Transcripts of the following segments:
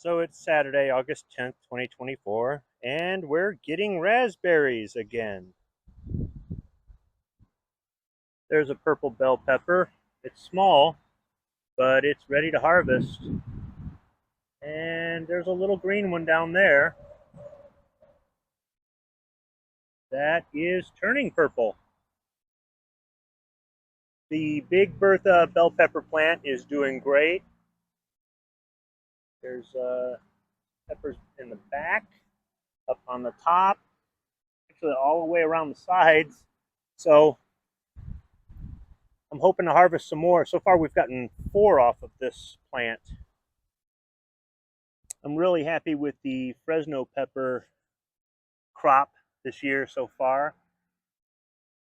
So it's Saturday, August 10th, 2024, and we're getting raspberries again. There's a purple bell pepper. It's small, but it's ready to harvest. And there's a little green one down there that is turning purple. The Big Bertha bell pepper plant is doing great. There's peppers in the back, up on the top, actually all the way around the sides. So I'm hoping to harvest some more. So far we've gotten 4 off of this plant. I'm really happy with the Fresno pepper crop this year so far.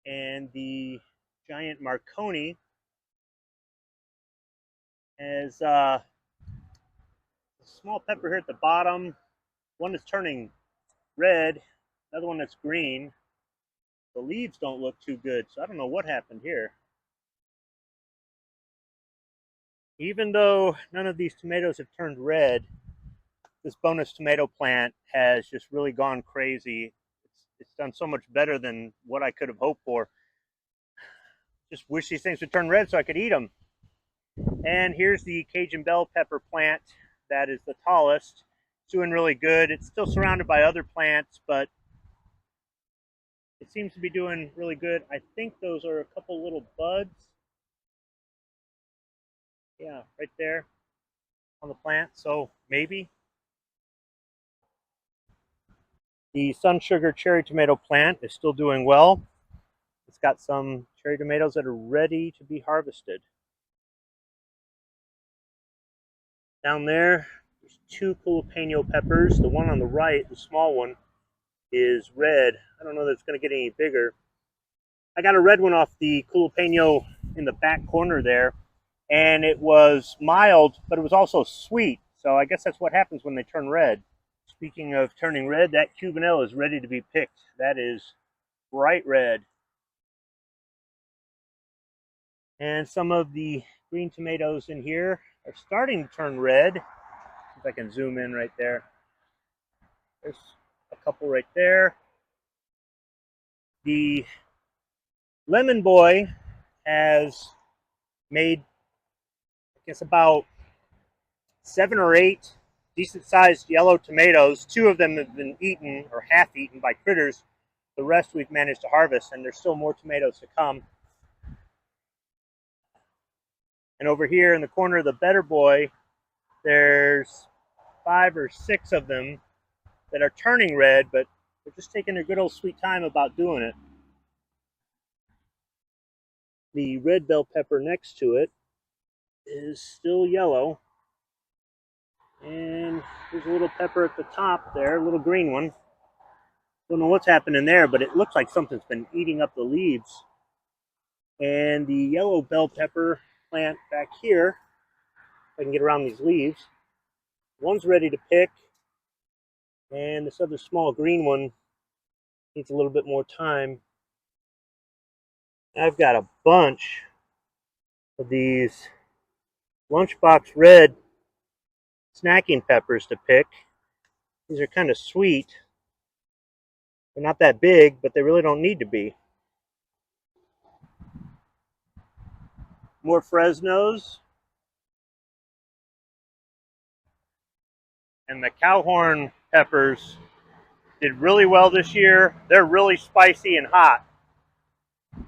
And the giant Marconi has a small pepper here at the bottom. One that's turning red, another one that's green. The leaves don't look too good, so I don't know what happened here. Even though none of these tomatoes have turned red, this bonus tomato plant has just really gone crazy. It's done so much better than what I could have hoped for. Just wish these things would turn red so I could eat them. And here's the Cajun bell pepper plant that is the tallest. It's doing really good. It's still surrounded by other plants, but it seems to be doing really good. I think those are a couple little buds. Yeah, right there on the plant, so maybe. The Sun Sugar cherry tomato plant is still doing well. It's got some cherry tomatoes that are ready to be harvested. Down there's 2 jalapeno peppers. The one on the right, the small one, is red. I don't know that it's going to get any bigger. I got a red one off the jalapeno in the back corner there, and it was mild, but it was also sweet. So I guess that's what happens when they turn red. Speaking of turning red, that Cubanelle is ready to be picked. That is bright red. And some of the green tomatoes in here are starting to turn red. If I can zoom in right there. There's a couple right there. The Lemon Boy has made, I guess, about 7 or 8 decent-sized yellow tomatoes. 2 of them have been eaten or half-eaten by critters. The rest we've managed to harvest, and there's still more tomatoes to come. And over here in the corner of the Better Boy, there's 5 or 6 of them that are turning red, but they're just taking their good old sweet time about doing it. The red bell pepper next to it is still yellow. And there's a little pepper at the top there, a little green one. Don't know what's happening there, but it looks like something's been eating up the leaves. And the yellow bell pepper plant back here, if I can get around these leaves, one's ready to pick, and this other small green one needs a little bit more time. I've got a bunch of these lunchbox red snacking peppers to pick. These are kind of sweet. They're not that big, but they really don't need to be. More Fresnos. And the Cowhorn peppers did really well this year. They're really spicy and hot.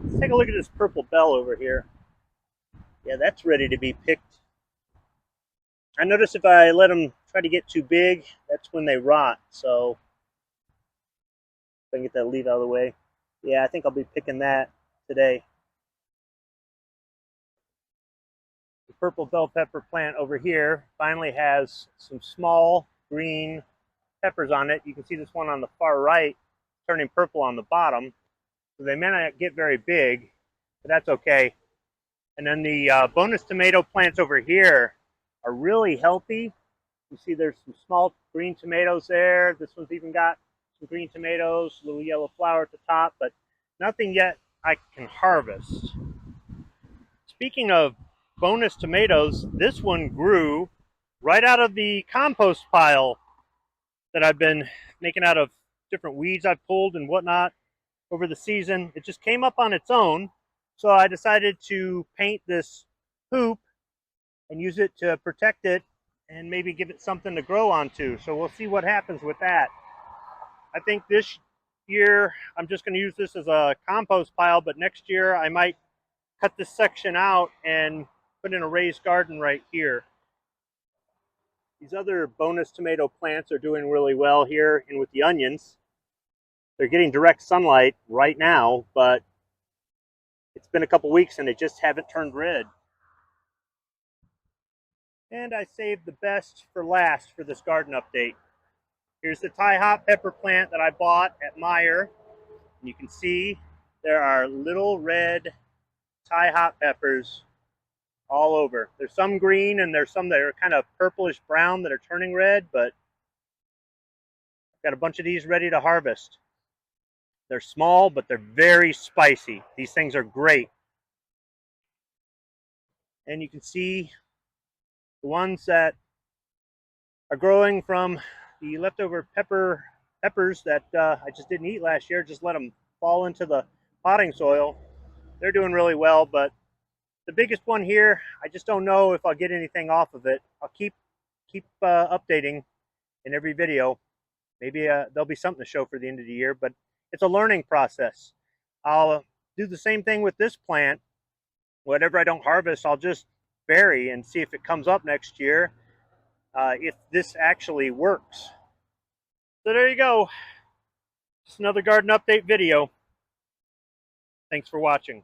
Let's take a look at this purple bell over here. Yeah, that's ready to be picked. I notice if I let them try to get too big, that's when they rot. So, if I can get that leaf out of the way. Yeah, I think I'll be picking that today. The purple bell pepper plant over here finally has some small green peppers on it. You can see this one on the far right turning purple on the bottom. So they may not get very big, but that's okay. And then the bonus tomato plants over here are really healthy. You see there's some small green tomatoes there. This one's even got some green tomatoes, a little yellow flower at the top, but nothing yet I can harvest. Speaking of bonus tomatoes, this one grew right out of the compost pile that I've been making out of different weeds I've pulled and whatnot over the season. It just came up on its own, so I decided to paint this hoop and use it to protect it and maybe give it something to grow onto. So we'll see what happens with that. I think this year I'm just going to use this as a compost pile, but next year I might cut this section out and put in a raised garden right here. These other bonus tomato plants are doing really well here, and with the onions, they're getting direct sunlight right now, but it's been a couple weeks and they just haven't turned red. And I saved the best for last for this garden update. Here's the Thai hot pepper plant that I bought at Meijer. And you can see there are little red Thai hot peppers all over. There's some green and there's some that are kind of purplish brown that are turning red, but I've got a bunch of these ready to harvest. They're small, but they're very spicy. These things are great. And you can see the ones that are growing from the leftover peppers that I just didn't eat last year, just let them fall into the potting soil. They're doing really well, but the biggest one here, I just don't know if I'll get anything off of it. I'll keep updating in every video. Maybe there'll be something to show for the end of the year, but it's a learning process. I'll do the same thing with this plant. Whatever I don't harvest, I'll just bury and see if it comes up next year, if this actually works. So there you go. Just another garden update video. Thanks for watching.